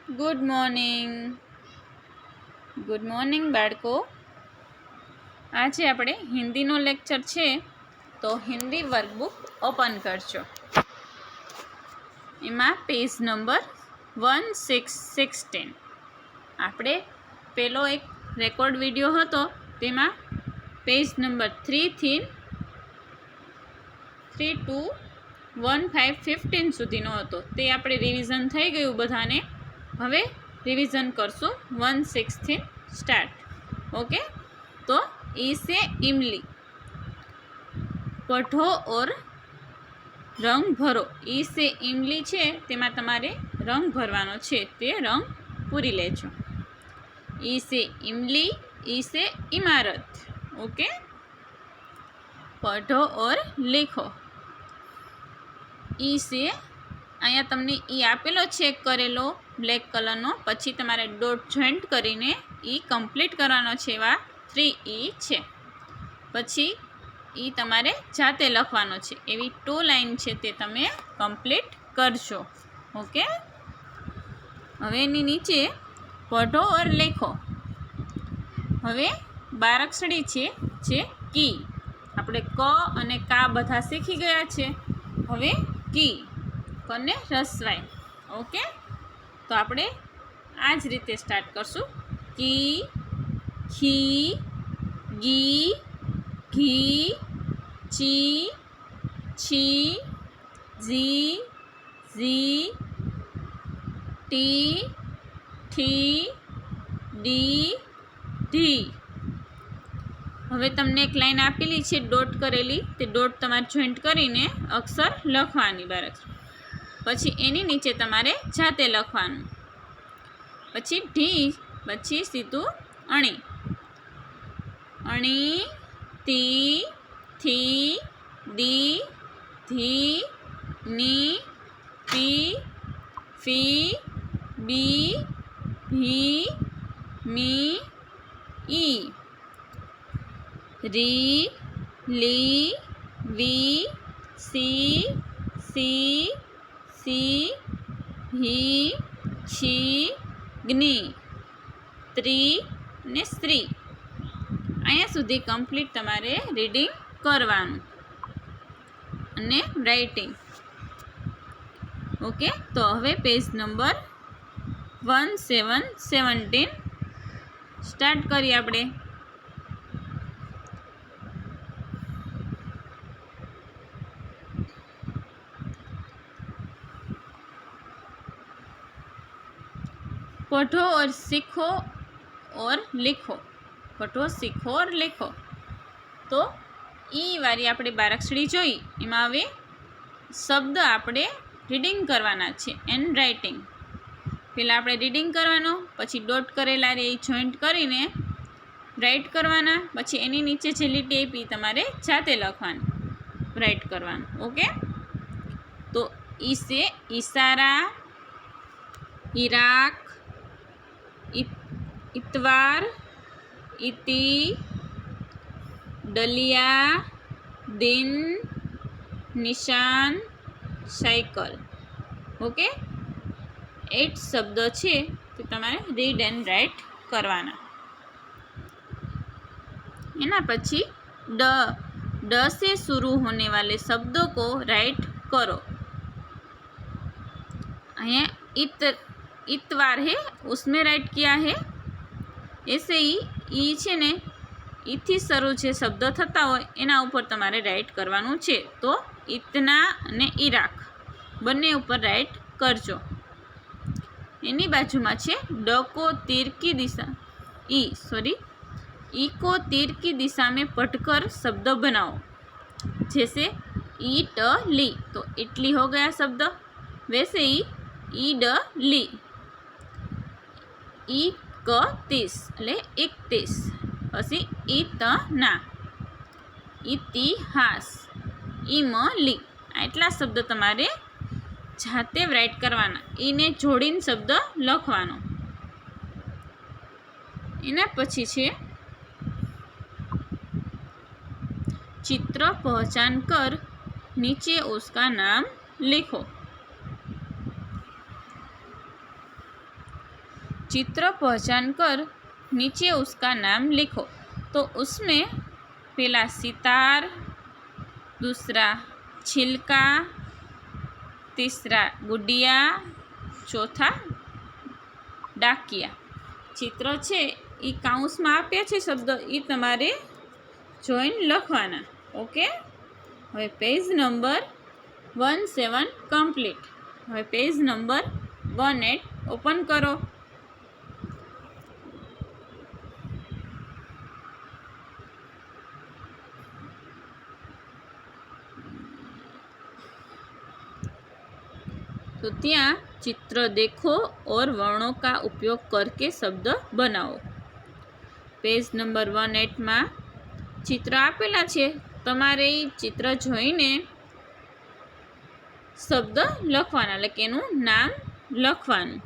Good morning. Good morning બાળકો. આજે આપણે હિન્દીનો લેક્ચર છે, તો હિન્દી વર્કબુક ઓપન કરજો. એમાં પેજ નંબર 1616 આપણે પેલો એક રેકોર્ડ વિડીયો હતો, તેમાં પેજ નંબર 3 થી 1515 સુધીનો હતો. તે આપણે રિવિઝન થઈ ગયું બધાને. હવે રિવિઝન કરશું 16 થી સ્ટાર્ટ. ओके, तो ई से इमली, पढ़ो और रंग भरो. ई से इमली છે તેમાં તમારે રંગ ભરવાનો છે, તે રંગ પૂરી લેજો. ई से इमली, ई से इमारत. ओके, पढ़ो और लिखो. ई से અહીંયા તમને ઈ આપેલો ચેક કરેલો બ્લેક કલરનો, પછી તમારે ડોટ જોઈન્ટ કરીને ઈ કમ્પ્લીટ કરવાનો છે. એવા 3 ઈ છે. પછી ઈ તમારે જાતે લખવાનો છે. એવી 2 લાઈન છે, તે તમે કમ્પ્લીટ કરજો. ઓકે, હવે એની નીચે પઢો ઓર લેખો. હવે 12 અક્ષરી છે, જે કી. આપણે ક અને કા બધા શીખી ગયા છે. હવે કી કને રસવાય. ઓકે, તો આપણે આ જ રીતે સ્ટાર્ટ કરશું. કી, ખી, ગી, ઘી, ચી, છી, ઝી, ઝી, ટી, ઠી, ડી, ઢી. હવે તમને એક લાઈન આપેલી છે ડોટ કરેલી, તે ડોટ તમારે જોઈન્ટ કરીને અક્ષર લખવાની બાર. પછી એની નીચે તમારે જાતે લખવાનું. પછી ઢી, પછી સીધું અણી. અણી, તી, થી, દી, ધી, ની, પી, ફી, બી, ભી, મી, ઈ. રી, લી, વી, સી, સી, સી, હી, છી, જ્ઞી, ત્રી ને સ્ત્રી. અહીંયા સુધી કમ્પ્લીટ તમારે રીડિંગ કરવાનું અને રાઇટિંગ. ઓકે, તો હવે પેજ નંબર 1717 સ્ટાર્ટ કરીએ આપણે. पढ़ो और सीखो और लिखो. पढ़ो, सीखो और लिखो. तो ई वारी આપણે 12 અક્ષરી જોઈ. એમાં હવે શબ્દ આપણે રીડિંગ કરવાના છે એન્ડ રાઇટિંગ. પહેલાં આપણે રીડિંગ કરવાનું, પછી ડોટ કરેલા રે એ જોઈન્ટ કરીને રાઇટ કરવાના. પછી એની નીચે જે લીટી આપી તમારે જાતે લખવાનું, રાઇટ કરવાનું. ઓકે, તો ઈ સે ઈશારા, ઈરાક, इतवार, इति, डलिया, दिन, निशान, साइकल. ओके, 8 शब्द છે, તો તમારે રીડ એન્ડ રાઇટ કરવાના. એના પછી ड से शुरू होने वाले शब्दों को राइट करो. અહીંયા इतवार है, उसमें राइट किया है. ऐसे ही ई છે ને, ઈથી શરૂ જે શબ્દ થતા હોય એના ઉપર તમારે રાઇટ કરવાનું છે. તો ઇતના અને ઈરાક બંને ઉપર રાઇટ કરજો. એની બાજુમાં છે ड को तीर की दिशा, ई को तीर की दिशा में पढ़कर शब्द बनाओ. जैसे ईट ली, तो इटली हो गया शब्द. वैसे ही ईड ली. 31 એટલે 31. પછી ઈતના, ઇતિહાસ, ઇમલી. આટલા શબ્દ તમારે જાતે રાઇટ કરવાના. એને જોડીને શબ્દ લખવાનો. એના પછી છે चित्र पहचान कर नीचे उसका नाम लिखो. चित्र पहचान कर नीचे उसका नाम लिखो। तो उसमें पहला सितार, दूसरा छिलका, तीसरा गुड़िया, चौथा डाकिया। चित्र है ये काउंस में आप्या छे शब्द ये तमारे जोईन लखवाना। ओके, हवे पेज नंबर 17 कम्प्लीट। हवे पेज नंबर 18 ओपन करो। तो ત્યાં चित्र देखो और वर्णों का उपयोग करके शब्द बनाओ। पेज नंबर 18 में चित्र आपेला छे, तमारे चित्र जोईने शब्द लखवाना એટલે કે એનું નામ લખવાનું।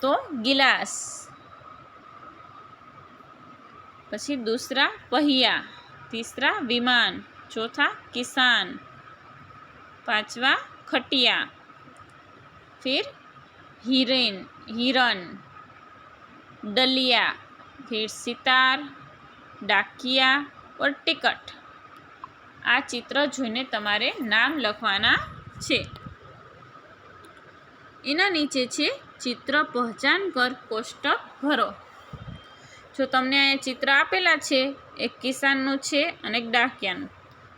तो गिलास, પછી दूसरा पहिया, तीसरा विमान, चौथा किसान, पांचवा खटिया, फिर हिरन, डलिया, फिर सितार, डाकिया और टिकट। आ चित्र जोईने तमारे नाम लखवाना छे। एना नीचे छे चित्र पहचान कर कोष्टक भरो। जो तमने आ चित्र आपेला छे एक किसाननुं छे अने एक डाकियानुं,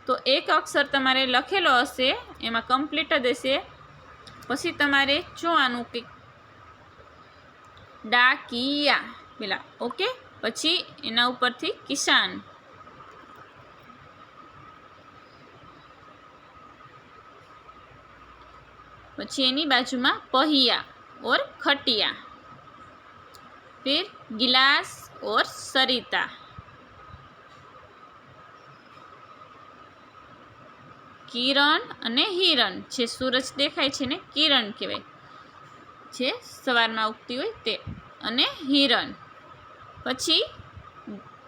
तो एक अक्षर तमारे लखेलो हशे एमां कम्प्लीट ज हशे। पछी तमारे जोवानुं के डाकिया पेला। ओके, पछी एना उपरथी किसान, पछी एनी बाजुमां पहिया और खटिया, फिर गिलास और सरिता, किरण अने हिरण, जे सूरज देखाय छे ने किरण कहेवाय, जे सवारमां उगती होय ते, अने हिरण। पछी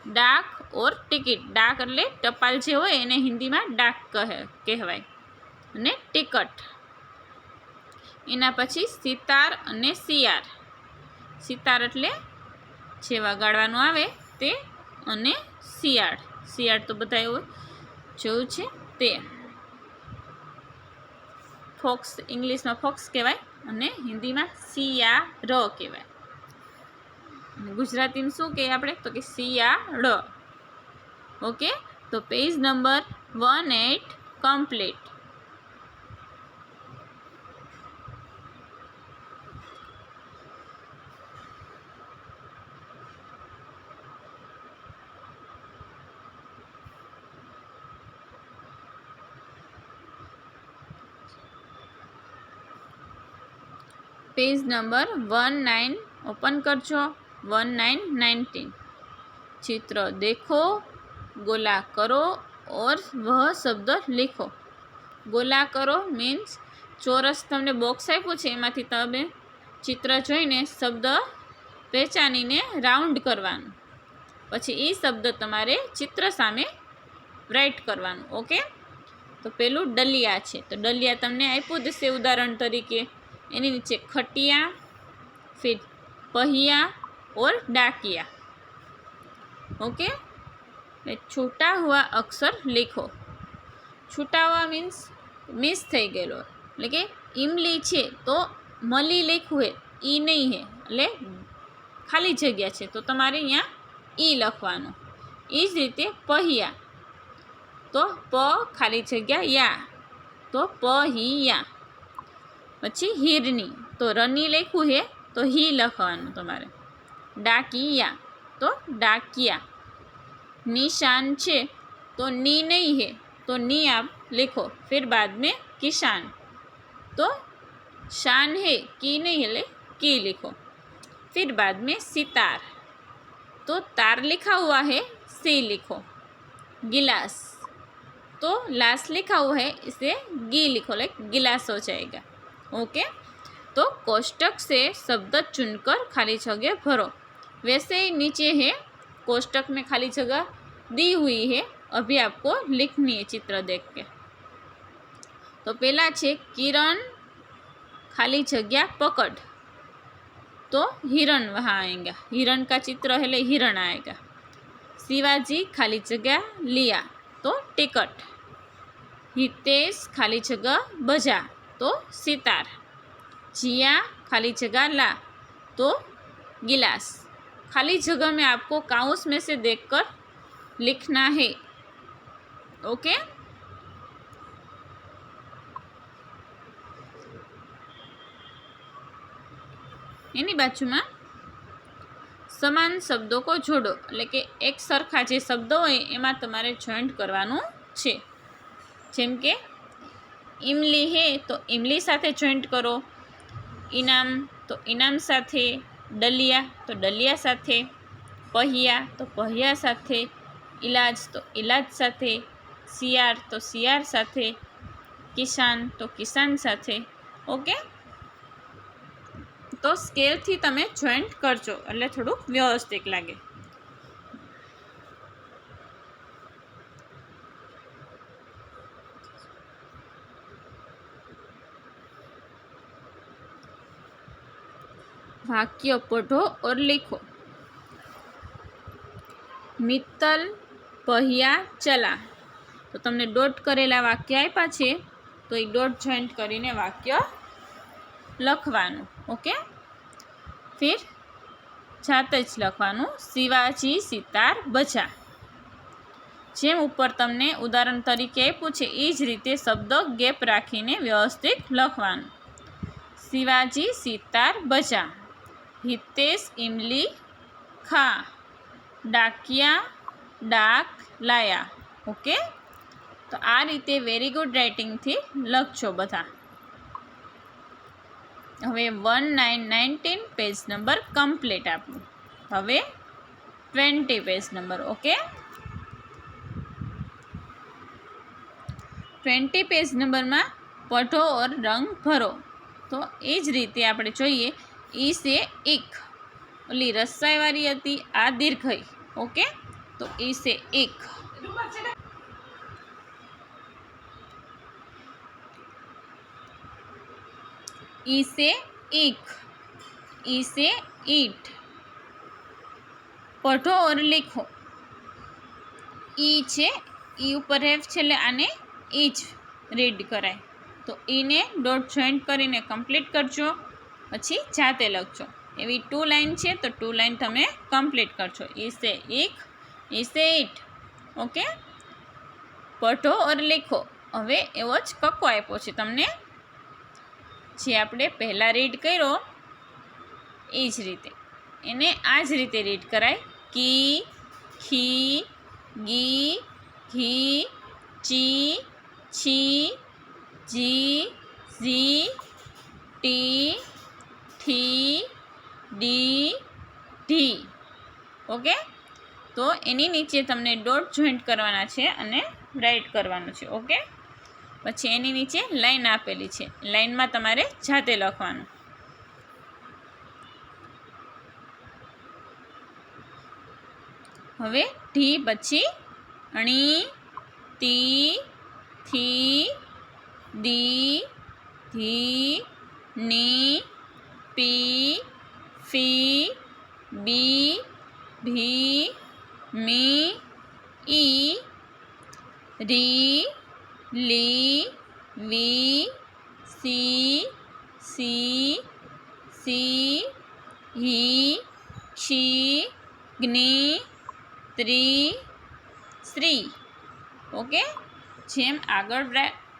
डाक और टिकिट, डाक एटले टपाल जे होय एने हिंदीमां डाक कहेवाय, अने टिकट। एना पछी सितार अने सियार, सितार एटले जे वगाड़वानुं आवे ते, अने सियाड़, सियाड़ तो बधाए जोयुं छे ते। फॉक्स इंग्लिश में फॉक्स कहेवाय अने हिंदी में सियार कहेवाय। गुजराती में शुं कहे आपणे तो कि सियाड़। ओके, तो page number 18 complete. Page number 19 open करजो। 19 चित्र देखो, गोला करो और वह शब्द लिखो। गोला करो मीन्स चोरस तमने बॉक्स आप्युं छे एमांथी तमे चित्र जोईने शब्द पहेचानीने राउंड करवानुं, पछी ए शब्द तमारे चित्र सामे राइट करवानुं। ओके, तो पेलुं डलिया छे, तो डलिया तमने आप्युं ज छे उदाहरण तरीके। एनी नीचे खटिया, फिर पहिया और डाकिया। ओके, छूटा हुआ अक्षर लिखो। छूटा हुआ मीन्स मिस थई गयेलो, એટલે કે इमली छे तो मली लख्युं है, ई नहीं है, એટલે खाली जग्या छे तो तमारे अहींया ई लखवानुं। ई ज रीते पहिया तो प खाली जग्या या तो पहिया। पछी हिरनी तो रनी लख्युं है तो ही लखवानुं तमारे। डाकिया तो डाकिया। निशान छे तो नी नहीं है तो नी आप लिखो, फिर बाद में किसान तो शान है की नहीं है की लिखो, फिर बाद में सितार तो तार लिखा हुआ है सी लिखो। गिलास तो लास लिखा हुआ है इसे गी लिखो, लाइक गिलास हो जाएगा। ओके, तो कोष्टक से शब्द चुनकर खाली जगह भरो। वैसे ही नीचे है कोष्टक में खाली जगह दी हुई है, अभी आपको लिखनी है चित्र देख के। तो पहला छे किरण खाली जगह पकड़, तो हिरण वहाँ आएगा, हिरण का चित्र है हिरण आएगा। शिवाजी खाली जगह लिया तो टिकट। हितेश खाली जगह बजा तो सितार। जिया खाली जगह ला तो गिलास। खाली जगह में आपको काउंस में से देखकर लिखना है। ओके, एनी बाजुमां સમાન શબ્દો કો જોડો, એટલે કે એક સરખા જે શબ્દો હોય એમાં તમારે જોઈન્ટ કરવાનું છે। જેમ કે ઇમલી હે તો ઇમલી સાથે જોઈન્ટ કરો, ઇનામ તો ઇનામ સાથે, ડલિયા તો ડલિયા સાથે, पहिया તો पहिया સાથે, ઇલાજ તો ઇલાજ સાથે, શિયાળ તો શિયાળ સાથે, કિસાન તો કિસાન સાથે। ઓકે, તો સ્કેલથી તમે જોઈન્ટ કરજો એટલે થોડુંક વ્યવસ્થિત લાગે। वाक्य पढ़ो और लिखो। मित्तल पहिया चला, तो तमने डॉट करेला वाक्य आप्या छे तो ए डॉट जॉइंट करीने वाक्य लखवानुं। ओके, फिर जाते ज लखवानुं शिवाजी सितार बजा। जेम उपर तमने उदाहरण तरीके आप्युं छे ए ज रीते शब्द गेप राखीने व्यवस्थित लखवानुं। शिवाजी सितार बजा। हितेश इमली खा। डाकिया डाक लाया। ओके, तो आ रीते वेरी गुड राइटिंग थी लखजो बधा। हवे 1919 पेज नंबर कम्प्लीट आपनु। हवे 20 page number. Okay, 20 page number में पढ़ो और रंग भरो। तो ए ज रीते आपणे जोईए ई से एक, ओली रस्साई वाली हती आ दीर्घई। ओके, तो ई से एक। ई से एक, ई से ईट। पढ़ो और लिखो। ई छे, ई ऊपर एफ छेले आने ईच रीड कराय, तो ई ने डॉट जॉइंट करीने कम्प्लीट करजो, पछी जाते लखजो। एवी 2 लाइन छे तो 2 लाइन तमे कम्प्लीट करजो। ई से एक, ई से ईट। ओके, पढ़ो और लिखो। हवे एवो ज कक्को आप्यो छे तमने, जे आपणे पहला रीड कर्यो ए ज रीते एने आ ज रीते रीड कराय। की, खी, गी, घी, ची, छी, जी, जी, टी, ठी, डी, ढी। ओके, तो एनी नीचे तमने डॉट जॉइंट करवाना छे अने राइट करवानुं छे। ओके, पछी एनी नीचे लाइन आपेली छे, लाइन में तमारे जाते लखवानुं। हवे ढी पछी अणी, ती, थी, दी, धी, नी, पी, फी, बी, भी, मी, ई, री, ली, we, C, C, C, he, she, ग्नी, त्री, श्री। ओके, जेम आगळ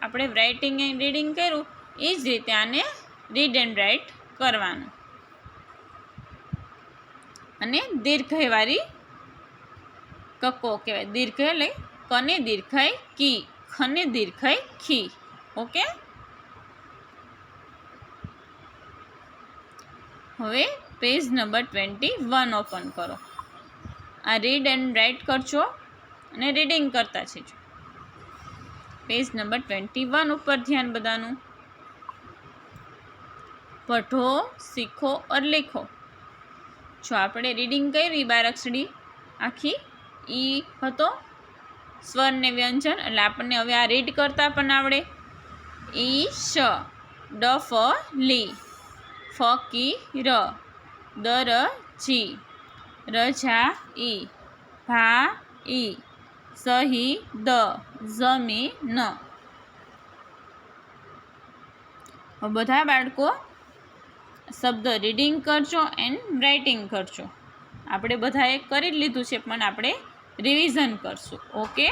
આપણે રાઇટિંગ એન્ડ રીડિંગ કર્યું એ જ રીતે આને રીડ એન્ડ રાઇટ કરવાનું। અને દીર્ઘયવાળી કક્કો કહેવાય। દીર્ઘય એટલે કને દીર્ઘય કી, ખને દીર્ઘય ખી। ઓકે, હવે પેજ નંબર 21 ઓપન કરો। આ રીડ એન્ડ રાઇટ કરજો અને રીડિંગ કરતા જજો। पेज नंबर 21 ऊपर ध्यान बधानु। पढ़ो, सीखो और लिखो। जो आपणे रीडिंग करी 12 अक्षरी आखी ई हतो स्वर ने व्यंजन, એટલે આપણને હવે આ રીડ કરતા પણ આવડે। ઈ શ, ડ ફ લી, ફ કી ર, દરજી, રજાઈ, ભાઈ, શહીદ, જમીન. બધા બાળકો શબ્દ રીડિંગ કરજો એન્ડ રાઇટિંગ કરજો. આપણે બધાએ કરી જ લીધું છે, પણ આપણે રિવિઝન કરશું. ઓકે,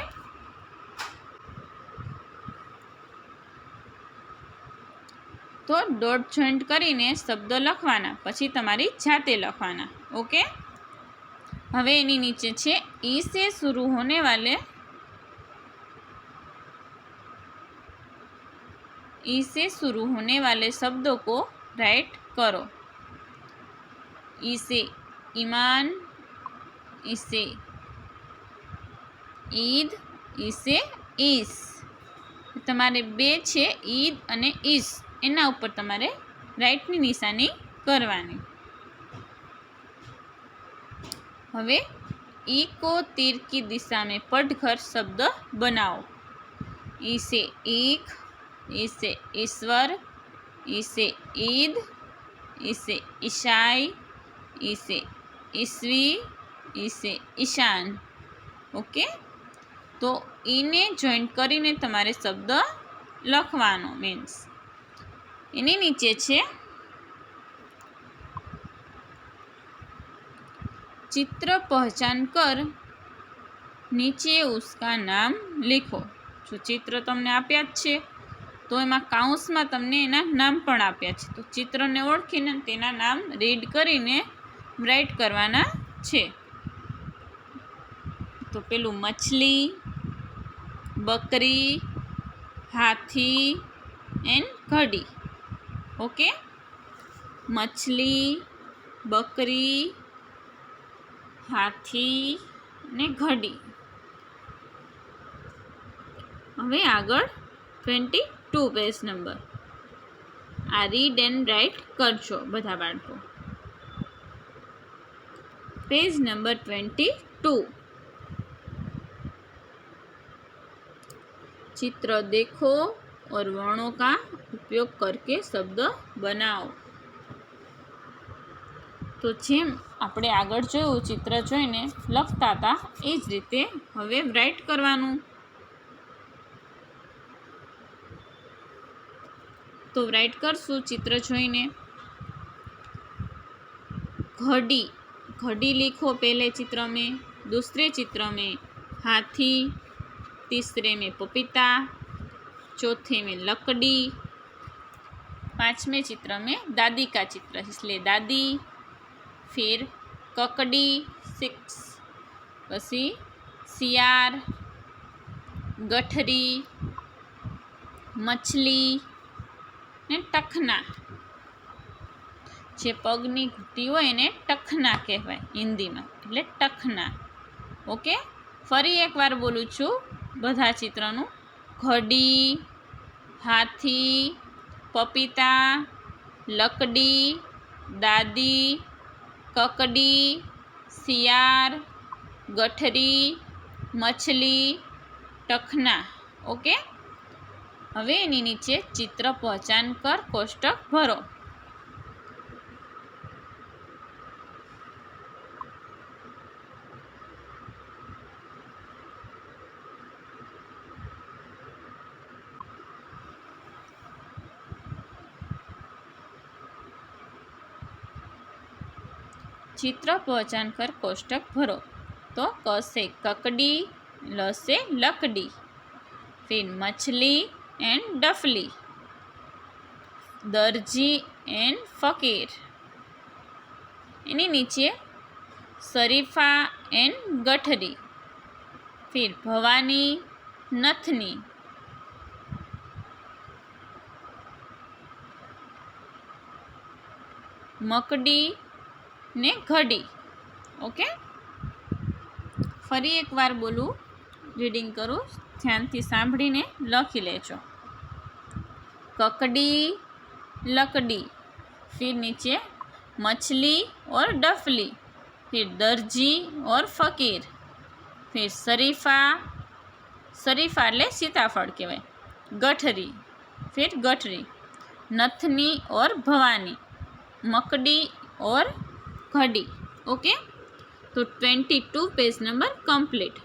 તો ડોટ જોઈન્ટ કરીને શબ્દો લખવાના, પછી તમારી જાતે લખવાના. ઓકે, હવે એની નીચે છે ઈ સે શુरू होने वाले, ई से शुरू होने वाले शब्दों को राइट करो. ई से ईमान, ई से ईद, ई से ईस. તમારે બે છે ઈદ અને ઈસ, એના ઉપર તમારે રાઈટની નિશાની કરવાની. હવે ई को तीर की दिशा में पढ़कर शब्द बनाओ. ई से ईख, ई से ईश्वर, ई से ईद, ई से ईसाई, ई से ईसवी, ई से ईशान. ओके, तो ઈને જોઈન્ટ કરીને તમારે શબ્દ લખવાનો. મીન્સ એની નીચે છે चित्र पहचान कर नीचे उसका नाम लिखो. जो चित्र तमने आप्या छे तो एमां काउंसमां तमने एना नाम पण आप्या छे, तो चित्रने ओळखीने तेना नाम रीड करीने राइट करवाना छे. तो पेलुं मछली, बकरी, हाथी एंड घड़ी. ओके, मछली, बकरी, हाथी ने घड़ी. હવે આગળ 22 પેજ નંબર. આ રીડ એન્ડ રાઇટ કરજો બધા બાળકો. Page number 22. चित्र देखो और वर्णों का उपयोग करके शब्द बनाओ. तो જેમ આપણે આગળ જોયું ચિત્ર જોઈને લખતા હતા એ જ રીતે હવે રાઇટ કરવાનું. तो राइट करशु चित्र जोईने. घड़ी, घड़ी लिखो पहले चित्र में, दूसरे चित्र में हाथी, तीसरे में पपीता, चौथे में लकड़ी, पांचवें चित्र में दादी का चित्र इसलिए दादी, फिर ककड़ी 6, पसी सियार, गठरी, मछली ने टखना. जे पगनी घूंटी होय एने टखना कहेवाय हिंदी में, एटले टखना. ओके, फरी एक वार बोलूं छूं बधा चित्रनुं. घड़ी, हाथी, पपीता, लकड़ी, दादी, ककड़ी, सियार, गठरी, मछली, टखना. ओके, હવે એની નીચે ચિત્ર પહચાન કર કોષ્ટક ભરો. चित्र पहचान कर कोष्टक भरो. तो क से ककड़ी, ल से लकड़ी, फिर मछली एंड डफली, दर्जी एंड फकीर. इनी नीचे शरीफा एंड गठरी, फिर भवानी, नथनी, मकड़ी ने घड़ी. ओके, फरी एक वार बोलू, रीडिंग करूँ, ध्यानथी सांभळीने लखी लेजो. ककड़ी, लकड़ी, फिर नीचे मछली और डफली, फिर दर्जी और फकीर, फिर शरीफा, शरीफा એટલે सीताफળ કહેવાય, गठरी, फिर गठरी, नथनी और भवानी, मकड़ी और ઘડી. ઓકે, તો 22 પેજ નંબર કમ્પ્લીટ.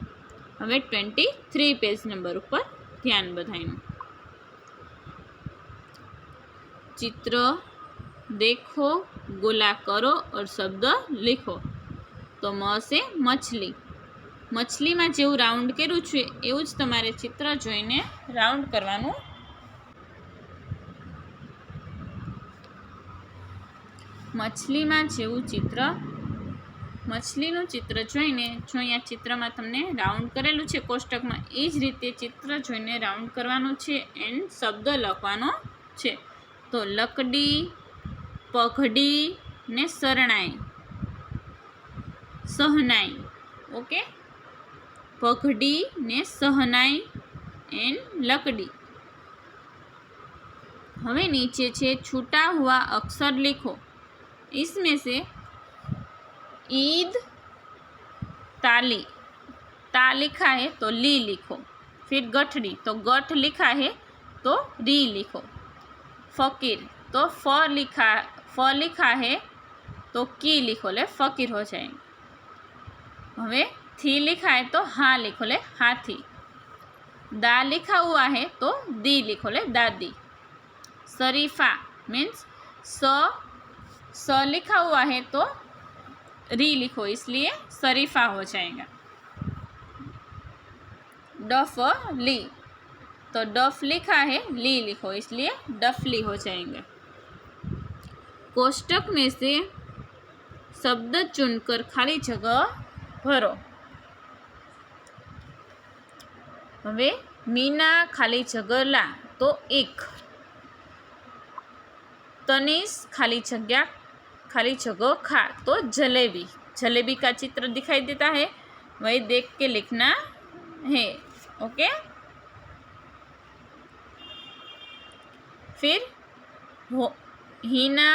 હવે 23 પેજ નંબર ઉપર ધ્યાન બધાયનું. चित्र देखो, गोला करो और शब्द लिखो. तो म से मछली. मछलीमां जेवुं राउंड कर्युं छे एवुं ज तमारे चित्र जोईने राउंड करवानुं. मछलीमां जेवुं चित्र, मछलीनुं चित्र जोईने जो अहींया चित्रमां तमने राउंड करेलुं छे कोष्टकमां ए ज रीते चित्र जोईने राउंड करवानुं छे एंड शब्द लखवानो छे. तो लकड़ी, पगड़ी ने शरणाई, सहनाई. ओके, पगड़ी ने सहनाई एंड लकड़ी. हवे नीचे छे छूटा हुआ अक्षर लिखो. इसमें से ईद, ताली, ता लिखा है तो ली लिखो. फिर गठड़ी, तो गठ लिखा है तो री लिखो. फकीर, तो फ लिखा है तो की लिखो ले फकीर हो जाएंगे. हवे थी लिखा है तो हाँ लिखो ले हाथी. दा लिखा हुआ है तो दी लिखो ले दादी. शरीफा मीन्स स लिखा हुआ है तो री लिखो, इसलिए शरीफा हो जाएगा. डफली, तो डफ लिखा है ली लिखो, इसलिए डफली हो जाएंगे. कोष्टक में से शब्द चुनकर खाली जगह भरो. हवे मीना खाली जगह ला तो एक. तनीस खाली जगह खा तो जलेबी. जलेबी का चित्र दिखाई देता है, वही देख के लिखना है. ओके, फिर हीना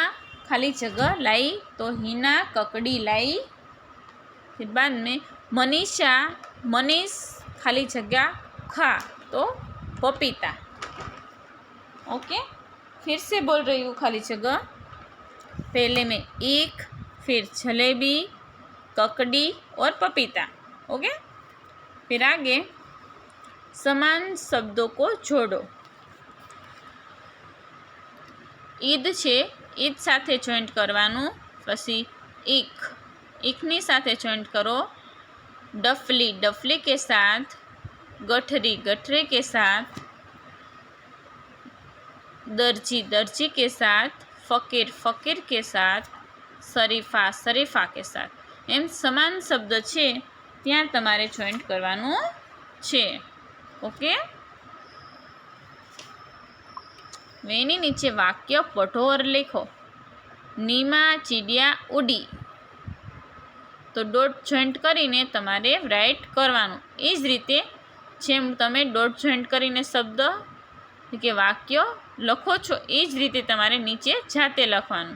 खाली जगह लाई तो हीना ककड़ी लाई. फिर बाद में मनीष खाली जगह खा तो पपीता. ओके, फिर से बोल रही हूँ खाली जगह. पहले में एक, फिर जलेबी, ककड़ी और पपीता. ओके, फिर आगे समान शब्दों को जोड़ो. ईद छे, ईद साथे जॉइंट करवानुं. पछी एकनी साथे जॉइंट करो. डफली के साथ. गठरी के साथ. दर्जी के साथ. फकीर के साथ. शरीफा के साथ. एम समान शब्द छे त्यां तमारे जॉइंट करवानुं छे. ओके, वेनी नीचे वाक्य पढ़ो और लिखो. नीमा चीडिया उड़ी. तो डॉट जॉइंट करीने तमारे राइट करवानुं. ए ज रीते जेम तमे डॉट जॉइंट करीने शब्द के वाक्य लखो छो ए ज रीते तमारे नीचे जाते लखवानुं.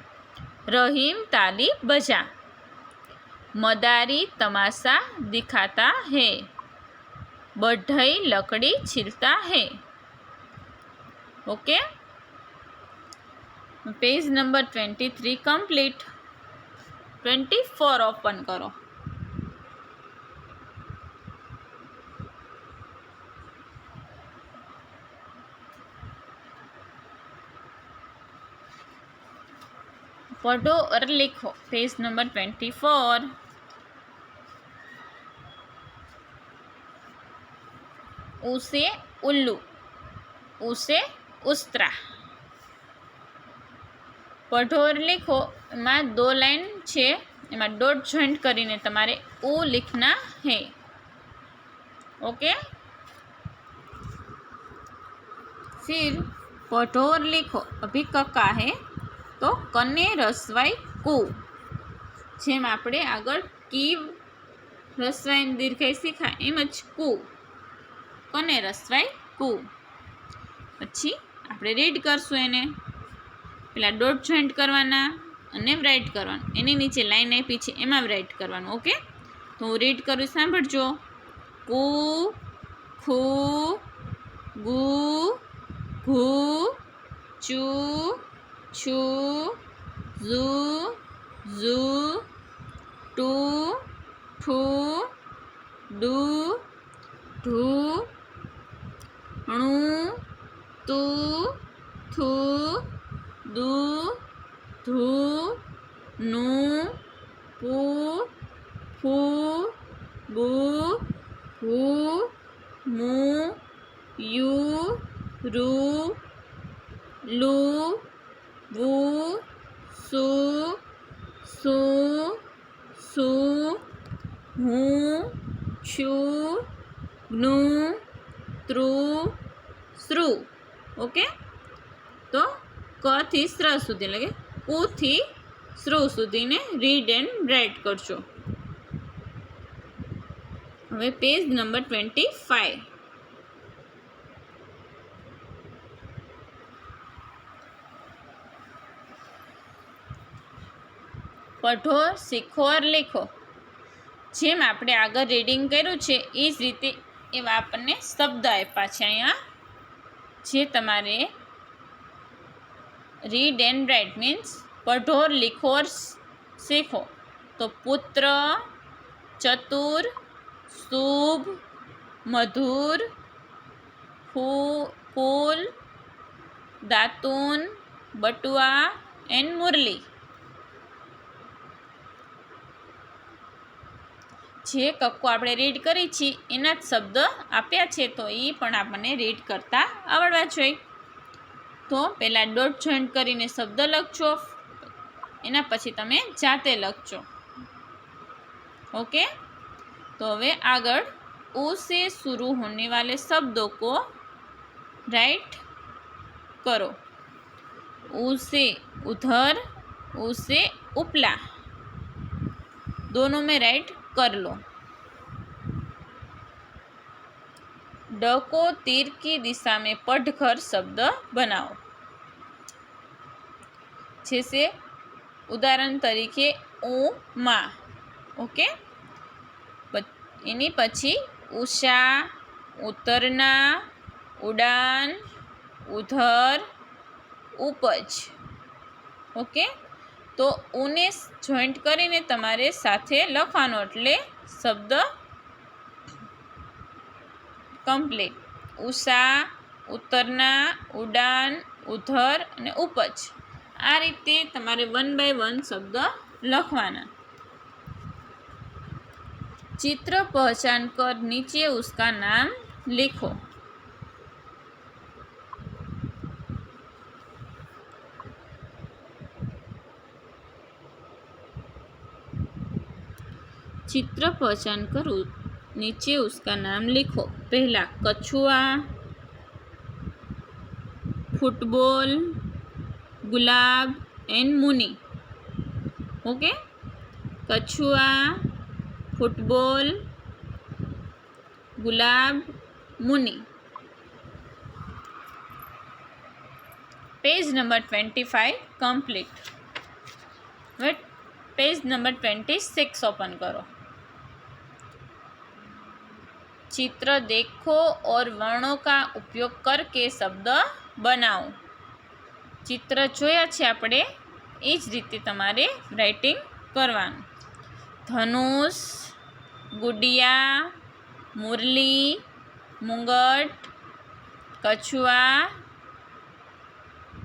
रहीम ताली बजा. मदारी तमाशा दिखाता है. बढ़ई लकड़ी छीलता है. Okay, page number 23 complete. 24 open करो. पढ़ो और लिखो. Page number 24. उसे उल्लू. उसे उस्तरा. पढ़ो और लिखो में 2 लाइन छे, एमां डॉट जॉइंट करीने तमारे ऊ लिखना है. ओके, फिर पढ़ो और लिखो. अभी कक्का है तो कने रसवाई कू. जेम आपणे आगळ की रसवाई दीर्घाई शीखा एमज कू. कने रसवाई कू. पछी आपणे रीड करशुं. एने पेला डॉट जॉइंट करवाना अने राइट करवानुं. एनी नीचे लाइन आपी छे एमां राइट करवानुं. ओके, तो हूँ रीड करूँ, सांभळजो. कू, खू, गू, घू, चू, छू, ઝુ, ઝુ, ટુ ઠુ ડુ ઢુ ણું તું થું દુ ધુ નું પૂ ફૂ બુ ભૂ મું યુ રૂ લું વુ સુ શું સુ હું છું જ્ઞું ત્રુ શ્રુ. ઓકે, તો ક થી સ્ર સુધી એટલે કે ઉ થી શ્રુ સુધીને રીડ એન્ડ રાઇટ કરજો. હવે પેજ નંબર 25. પઢો, શીખો ઓર લીખો. જેમ આપણે આગળ રીડિંગ કર્યું છે એ જ રીતે એવા આપણને શબ્દ આપ્યા છે અહીંયા, જે તમારે રીડ એન્ડ રાઇટ મીન્સ પઢો, લીખો ઓર શીખો. તો પુત્ર, ચતુર, શુભ, મધુર, ફૂલ, દાતુન, બટુઆ એન્ડ મુરલી. જે કક્કો આપણે રીડ કરી છે એના જ શબ્દ આપ્યા છે, તો એ પણ આપણને રીડ કરતા આવડવા જોઈએ. તો પહેલાં ડોટ જોઈન્ટ કરીને શબ્દ લખજો, એના પછી તમે જાતે લખજો. ओके, तो હવે આગળ उ से शुरू होने वाले शब्दों को राइट करो. उ से उधर, उ से उपला, दोनों में राइट कर लो. ड को तीर की दिशा में पढ़कर शब्द बनाओ. जैसे उदाहरण तरीके ऊ माँ. ओके, એની પછી ઉષા, ઉતરના, ઉડાન, ઉધર, ઉપજ. ઓકે, તો ઉને જોઈન્ટ કરીને તમારે સાથે લખવાનો એટલે શબ્દ કમ્પ્લીટ. ઉષા, ઉતરના, ઉડાન, ઉધર અને ઉપજ. આ રીતે તમારે 1 by 1 શબ્દ લખવાના. चित्र पहचान कर नीचे उसका नाम लिखो. चित्र पहचान कर नीचे उसका नाम लिखो. पहला कछुआ, फुटबॉल, गुलाब एंड मुनी. ओके, कछुआ, फुटबॉल, गुलाब, मुनी. Page number 25 complete. Page number 26 open करो. चित्र देखो और वर्णों का उपयोग करके शब्द बनाओ. चित्र જોયા છે આપણે, એ જ રીતે તમારે રાઇટિંગ કરવાનું. ધનુષ, गुडिया, मुरली, मुंगट, कछुआ,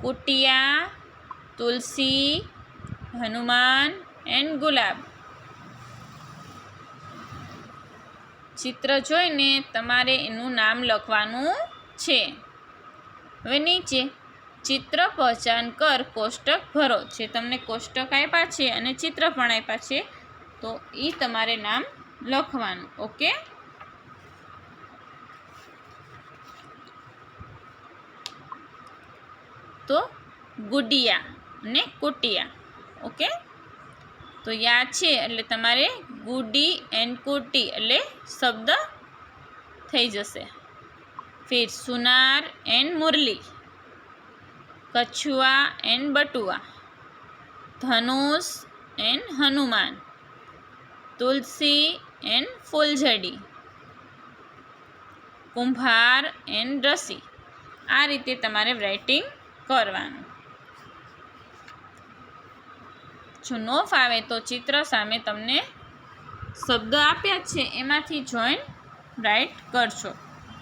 कुटिया, तुलसी, हनुमान एंड गुलाब. चित्र જોઈને તમારે એનું નામ લખવાનું છે. હવે નીચે ચિત્ર પહચાન કર કોષ્ટક ભરો. જે તમને કોષ્ટક આપ્યા છે અને ચિત્ર પણ આપ્યા છે, તો એ તમારે નામ લખવાનું. ઓકે, તો ગુડિયા અને કુટિયા. ઓકે, તો યા છે એટલે તમારે ગુડી એન્ડ કુટી એટલે શબ્દ થઈ જશે. फिर सुनार एंड मुरली, कछुआ एंड बटुआ, धनुष एंड हनुमान, तुलसी एंड फूलझड़ी, कुंभार एंड रसी. आ रीते तमारे राइटिंग करवानुं. जो न फावे तो चित्र सामे तमने શબ્દ આપ્યા છે એમાંથી જોઈન રાઇટ કરશો.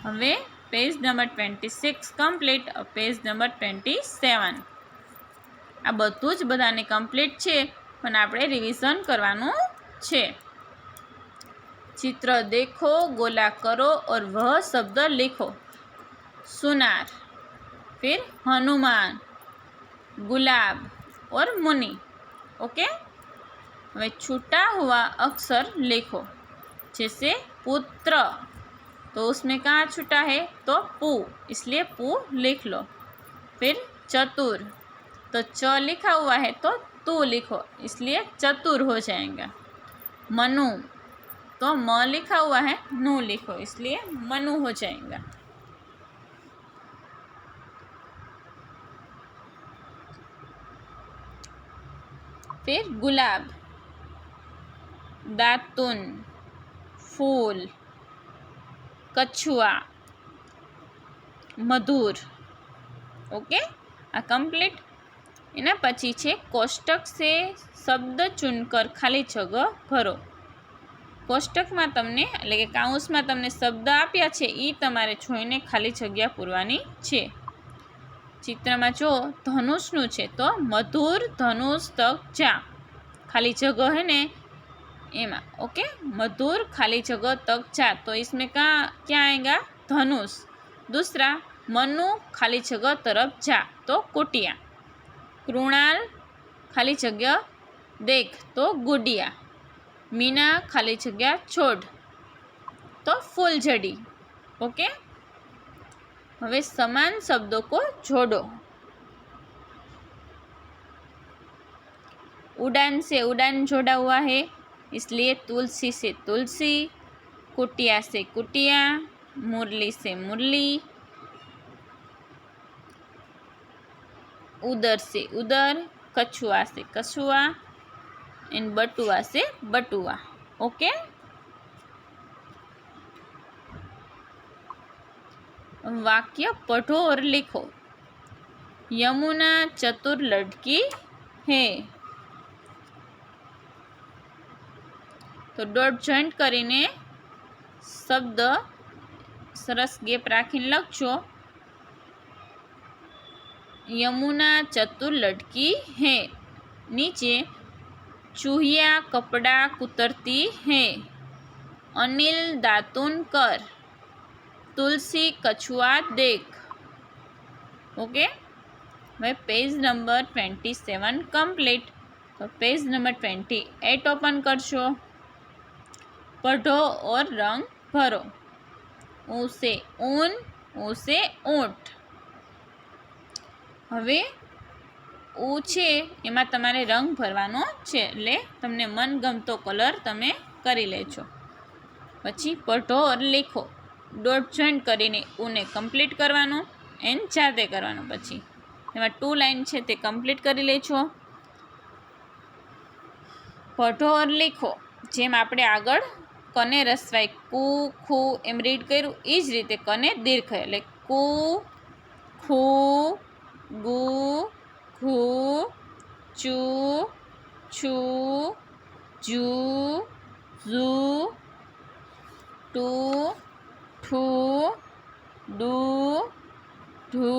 હવે page number 26 complete. Page number 27 આ બધું જ બધાને કમ્પ્લીટ છે, પણ આપણે રિવિઝન કરવાનું છે. चित्र देखो, गोला करो और वह शब्द लिखो. सुनार, फिर हनुमान, गुलाब और मुनि. ओके. હવે छूटा हुआ अक्षर लिखो. जैसे पुत्र, तो उसमें कहाँ छूटा है? तो पू, इसलिए पू लिख लो. फिर चतुर, तो च लिखा हुआ है तो तू लिखो, इसलिए चतुर हो जाएगा. मनु, तो म लिखा हुआ है, नू लिखो, इसलिए मनु हो जाएगा. फिर गुलाब, दातुन, फूल, कछुआ, मधुर. ओके, आ कंप्लीट. एना पछी छे कोष्टक से शब्द चुनकर खाली जगह भरो. कोष्टकमां तमने એટલે કે કાઉન્સમાં તમને શબ્દ આપ્યા છે એ તમારે જોઈને ખાલી જગ્યા પૂરવાની છે. ચિત્રમાં જો ધનુષનું છે તો મધુર ધનુષ તક જા, खाली जगह है ने एमा. ओके, मधुर खाली जगह तक जा, तो इसमें क्या आएगा? धनुष. दूसरा, मनु खाली जगह तरफ जा, तो कुटिया. कृणाल खाली जगह देख, तो गुडिया. मीना खाली जगह छोड़, तो फूलझड़ी. ओके. હવે समान शब्दों को जोड़ो. उड़ान से उड़ान जोड़ा हुआ है, इसलिए तुलसी से तुलसी, कुटिया से कुटिया, मुरली से मुरली, उदर से उदर, कछुआ से कछुआ एंड बटुआ से बटुआ. ओके. वाक्य पढ़ो और लिखो. यमुना चतुर लड़की है, तो डॉट जॉइंट करीने शब्द सरस गेप राखीने लखशो. यमुना चतुर लड़की है. नीचे चूहिया कपड़ा कुतरती है. अनिल दातुन कर, तुलसी कछुआ देख. ओके. भाई पेज नंबर 27 कंप्लीट. तो पेज नंबर 28 ओपन करशो. पढ़ो और रंग भरो. ऊ से ऊन, ऊ से ऊंट. હવે ऊ છે એમાં તમારે રંગ ભરવાનો છે, એટલે તમને મનગમતો કલર તમે કરી લેજો. પછી પઢો और लिखो. डॉट जॉइंट કરીને ऊને કમ્પ્લીટ કરવાનો એન્ડ જાતે કરવાનો. પછી એમાં 2 લાઈન છે તે કમ્પ્લીટ કરી લેજો. પઢો और लिखो, જેમ આપણે આગળ કને રસવાઈ કુ ખુ એમ રીડ કર્યું એ જ રીતે કને દીર્ઘ, એટલે કુ ખુ ગુ ઘુ ચુ છુ જુ ઝુ ટુ ઠુ ડુ ઢુ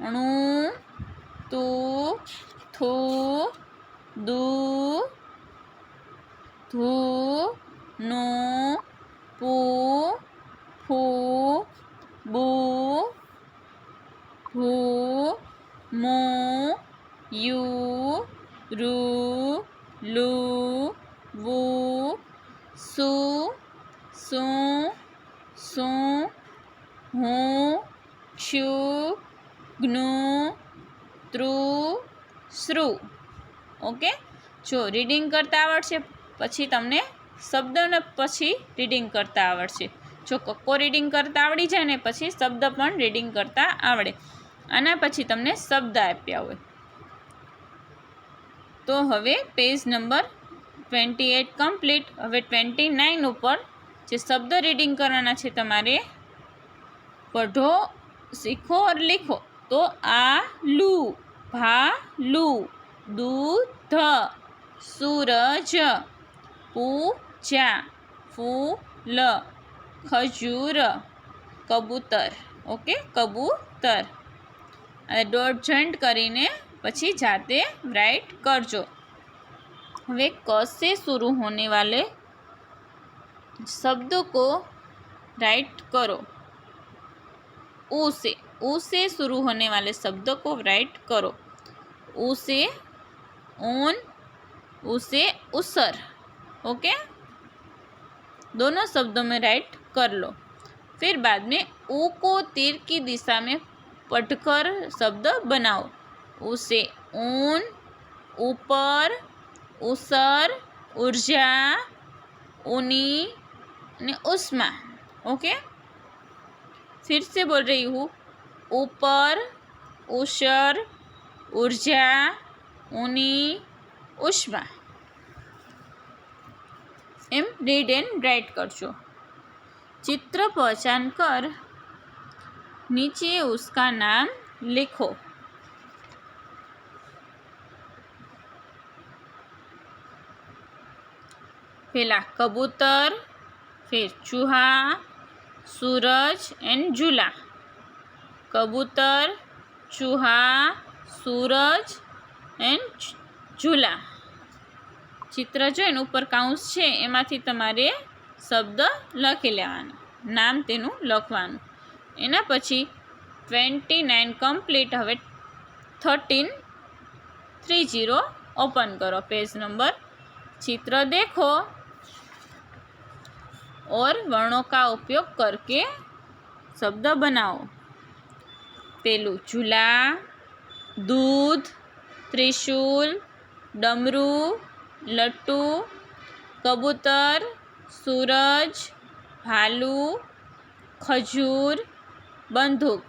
ણુ તુ થુ દુ ધુ નું પુ ફુ બુ ભુ મુ યુ રુ લુ વુ સુ સુ સુ હું ક્ષુ જ્ઞુ ત્રુ શ્રુ. ઓકે. જો રીડિંગ કરતા આવડશે પછી તમને શબ્દને પછી રીડિંગ કરતા આવડશે. જો કક્કો રીડિંગ કરતા આવડી જાય ને પછી શબ્દ પણ રીડિંગ કરતા આવડે. આના પછી તમને શબ્દ આપ્યા હોય. તો હવે પેજ નંબર 28 કમ્પ્લીટ. હવે 29 ઉપર જે શબ્દ રીડિંગ કરવાના છે તમારે. પઢો, सीखो और लिखो. तो आलू, भालू, दूध, सूरज, पूजा, फूल, खजूर, कबूतर। ओके, कबूतर। डॉट जॉइंट करीने पछी जाते राइट करजो। हवे क से शुरू होने वाले शब्दों को राइट करो। ऊ से शुरू होने वाले शब्दों को राइट करो। ऊ से ऊन, ऊ से उसर। ओके, दोनों शब्दों में राइट कर लो। फिर बाद में ऊ को तीर की दिशा में पढ़कर शब्द बनाओ। ऊ से ऊन, ऊपर, उसर, ऊर्जा, ऊनी ने उष्मा। ओके, फिर से बोल रही हूँ, ऊपर, उसर, ऊर्जा, ऊनी, उष्मा। एम रीड एंड राइट करशो। चित्र पहचान कर नीचे उसका नाम लिखो। पहला कबूतर, फिर चूहा, सूरज एंड झूला। कबूतर, चूहा, सूरज एंड झूला। चित्र जोईने ऊपर काउंस छे एमांथी तमारे शब्द लखी लेवाना, नाम तेनुं लखवानुं। एना पछी 29 कम्प्लीट। हवे 1330 ओपन करो पेज नंबर। चित्र देखो और वर्णों का उपयोग करके शब्द बनाओ। पेलू झूला, दूध, त्रिशूल, डमरू, लट्टू, कबूतर, सूरज, भालू, खजूर, बंदूक।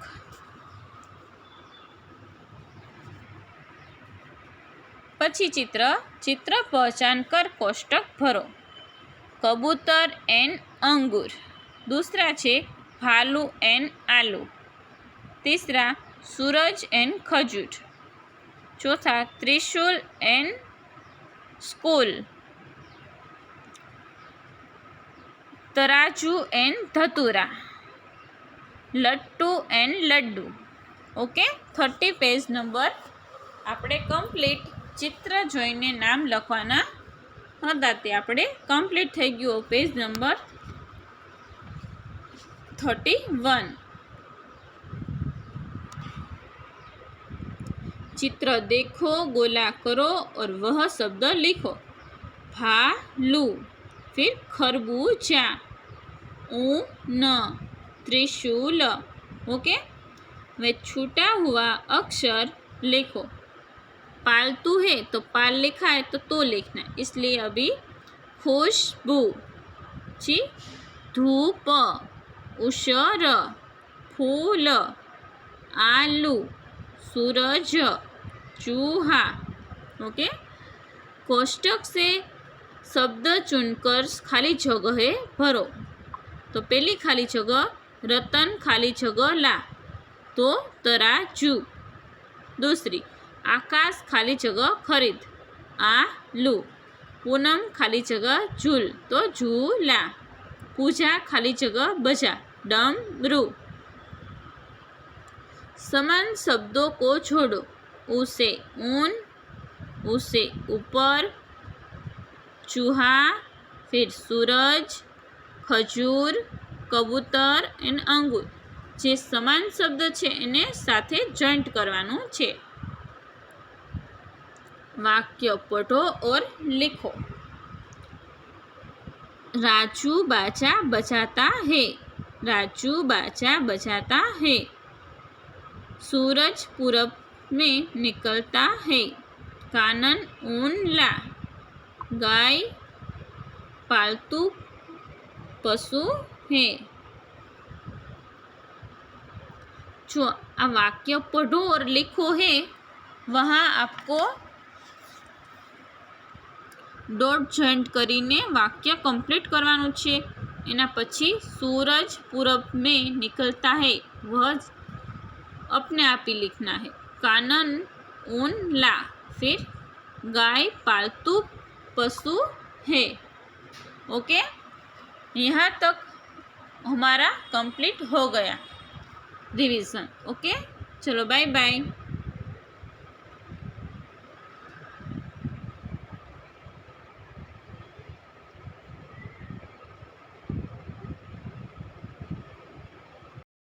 पछी चित्र पहचान कर कोष्टक भरो। कबूतर एंड अंगूर। दूसरा छे भालू एंड आलू। तीसरा सूरज एंड खजूर। चौथा त्रिशूल एंड स्कूल। तराजू एंड धतूरा। लट्टू एंड लड्डू। ओके, 30 पेज नंबर આપણે કમ્પ્લીટ ચિત્ર જોઈને નામ લખવાના હતા તે આપણે કમ્પ્લીટ થઈ ગયું। Page number 31। चित्र देखो, गोला करो और वह शब्द लिखो। भालू, फिर खरबूजा, ऊन, त्रिशूल। ओके, वे छूटा हुआ अक्षर लिखो। पालतू है तो पाल लिखा है तो लिखना है, इसलिए अभी खुशबू, जी, धूप, उसर, फूल, आलू, सूरज, चूहा। ओके, कोष्टक से शब्द चुनकर खाली जगह भरो। तो पहली खाली जगह रतन, खाली जगह ला, तो तराजू। दूसरी आकाश, खाली जगह खरीद, आलू। पूनम, खाली जगह झूल, तो झूला। पूजा, खाली जगह बजा, डमरू। समान शब्दों को जोड़ो। उसे ऊन, उसे ऊपर, चूहा, फिर सूरज, खजूर, कबूतर एंड अंगूर। जे समान शब्द छे एने साथे जॉइंट करवानुं छे। वाक्य पढ़ो और लिखो। राजू बाजा बजाता है। राजू बाजा बजाता है। सूरज पूरब में निकलता है। कानन ऊन ला। गाय पालतू पशु है। जो आ वाक्य पढ़ो और लिखो है, वहाँ आपको डॉट जॉइंट करीने वाक्य कंप्लीट करवानुं छे। एना पछी सूरज पूरब में निकलता है, वह अपने आप ही लिखना है। कानन ऊन ला। फिर गाय पालतू पशु है। ओके, यहाँ तक हमारा कंप्लीट हो गया रिवीजन। ओके, चलो बाय बाय।